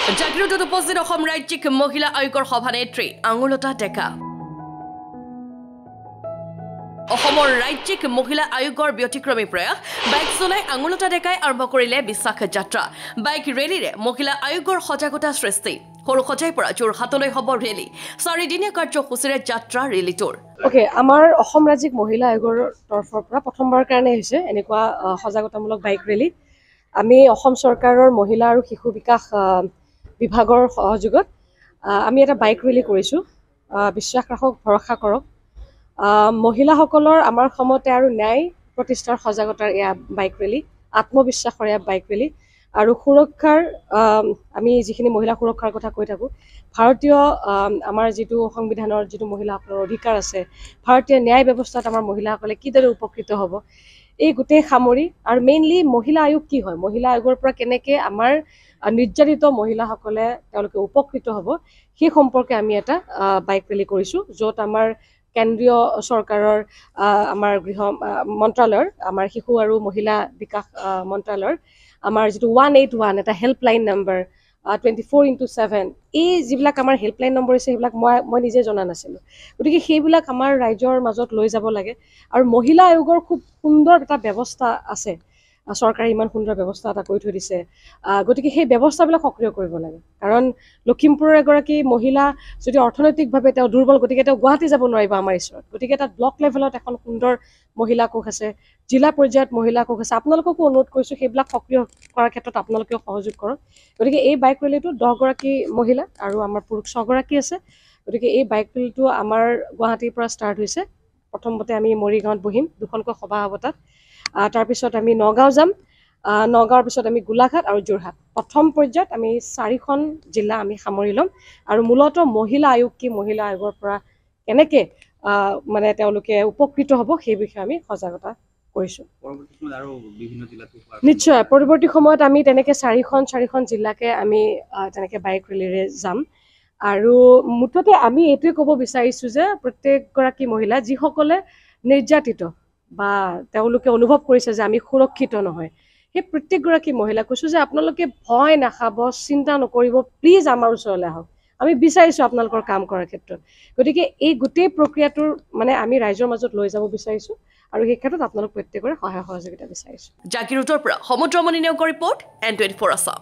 জাগিৰোডত উপস্থিত অসম ৰাজ্যিক মহিলা আয়োগৰ সভানেত্ৰী আঙুলতা ডেকা অসমৰ ৰাজ্যিক মহিলা আয়োগৰ ব্যতিক্ৰমী প্ৰয়াস বাইক চলাই আঙুলতা ডেকাই আৰম্ভ কৰিলে বিশ্বাস যাত্ৰা বাইক ৰেলীৰে মহিলা আয়োগৰ সজাগতা সৃষ্টি সৰু সজাইৰ পৰা যোৰহাটলৈ হ'ব ৰেলী 4 দিনীয়া কাৰ্যসূচীৰে যাত্ৰা ৰেলীটোৰ ওকে আমাৰ অসম ৰাজ্যিক মহিলা আয়োগৰ তৰফৰ পৰা প্ৰথমবাৰ কাৰণে হৈছে এনেকুৱা সজাগতামূলক বাইক ৰেলী আমি অসম চৰকাৰৰ মহিলা আৰু শিশু বিকাশ বিভাগৰ সহযোগত আমি এটা বাইক ৰেলী কৰিছোঁ বিশ্বাস ৰাখক ভৰসা কৰক মহিলাসকলৰ আমাৰ সমতে আৰু ন্যায় প্ৰতিষ্ঠাৰ সজাগতাৰ এয়া বাইক ৰেলী আত্মবিশ্বাসৰ এয়া বাইক ৰেলী আৰু সুৰক্ষাৰ আমি যিখিনি মহিলা সুৰক্ষাৰ কথা কৈ থাকোঁ ভাৰতীয় আমাৰ যিটো সংবিধানৰ যিটো মহিলাসকলৰ অধিকাৰ আছে ভাৰতীয় ন্যায় ব্যৱস্থাত আমাৰ মহিলাসকলে কিদৰে উপকৃত হ'ব এই গোটেই সামৰি আৰু মেইনলি মহিলা আয়োগ কি হয় মহিলা আয়োগৰ পৰা কেনেকৈ আমাৰ নিৰ্যাতিত মহিলাসকলে তেওঁলোকে উপকৃত হ'ব সেই সম্পৰ্কে আমি এটা বাইক ৰেলী কৰিছোঁ য'ত আমাৰ কেন্দ্ৰীয় চৰকাৰৰ আমাৰ গৃহ মন্ত্ৰালয়ৰ আমাৰ শিশু আৰু মহিলা বিকাশ মন্ত্ৰালয়ৰ আমাৰ যিটো 181 এটা হেল্পলাইন নম্বৰ 24/7 এই যিবিলাক আমাৰ হেল্পলাইন নম্বৰ আছে সেইবিলাক মই নিজে জনা নাছিলোঁ গতিকে সেইবিলাক আমাৰ ৰাইজৰ মাজত লৈ যাব লাগে আৰু মহিলা আয়োগৰ খুব সুন্দৰ এটা ব্যৱস্থা আছে চৰকাৰে ইমান সুন্দৰ ব্যৱস্থা এটা কৰি থৈ দিছে গতিকে সেই ব্যৱস্থাবিলাক সক্ৰিয় কৰিব লাগে কাৰণ লখিমপুৰৰ এগৰাকী মহিলা যদি অৰ্থনৈতিকভাৱে তেওঁ দুৰ্বল গতিকে তেওঁ গুৱাহাটী যাব নোৱাৰিব আমাৰ ওচৰত গতিকে তাত ব্লক লেভেলত এখন সুন্দৰ মহিলা কোষ আছে জিলা পৰ্যায়ত মহিলা কোষ আছে আপোনালোককো অনুৰোধ কৰিছোঁ সেইবিলাক সক্ৰিয় কৰাৰ ক্ষেত্ৰত আপোনালোকেও সহযোগ কৰক গতিকে এই বাইক ৰেলীটো 10গৰাকী মহিলা আৰু আমাৰ পুৰুষ 6গৰাকী আছে গতিকে এই বাইক ৰেলীটো আমাৰ গুৱাহাটীৰ পৰা ষ্টাৰ্ট হৈছে প্ৰথমতে আমি মৰিগাঁৱত বহিম দুখনকৈ সভা হ'ব তাত তাৰপিছত আমি নগাঁও যাম নগাঁৱৰ পিছত আমি গোলাঘাট আৰু যোৰহাট প্ৰথম পৰ্যায়ত আমি 4খন জিলা আমি সামৰি ল'ম আৰু মূলতঃ মহিলা আয়োগ কি মহিলা আয়োগৰ পৰা কেনেকৈ মানে তেওঁলোকে উপকৃত হ'ব সেই বিষয়ে আমি সজাগতা কৰিছোঁ নিশ্চয় পৰৱৰ্তী সময়ত আমি তেনেকৈ 4খন জিলাকে আমি তেনেকৈ বাইক ৰেলীৰে যাম আৰু মুঠতে আমি এইটোৱে ক'ব বিচাৰিছোঁ যে প্ৰত্যেকগৰাকী মহিলা যিসকলে নিৰ্যাতিত বা তেওঁলোকে অনুভৱ কৰিছে যে আমি সুৰক্ষিত নহয় সেই প্ৰত্যেকগৰাকী মহিলা কৈছোঁ যে আপোনালোকে ভয় নাখাব চিন্তা নকৰিব প্লিজ আমাৰ ওচৰলৈ আহক আমি বিচাৰিছোঁ আপোনালোকৰ কাম কৰাৰ ক্ষেত্ৰত গতিকে এই গোটেই প্ৰক্ৰিয়াটোৰ মানে আমি ৰাইজৰ মাজত লৈ যাব বিচাৰিছোঁ আৰু সেই ক্ষেত্ৰত আপোনালোক প্ৰত্যেকৰে সহায় সহযোগিতা বিচাৰিছোঁ জাগিৰোডৰ পৰা সমুদ্ৰমণি নেওগৰ ৰিপৰ্ট N24 আছাম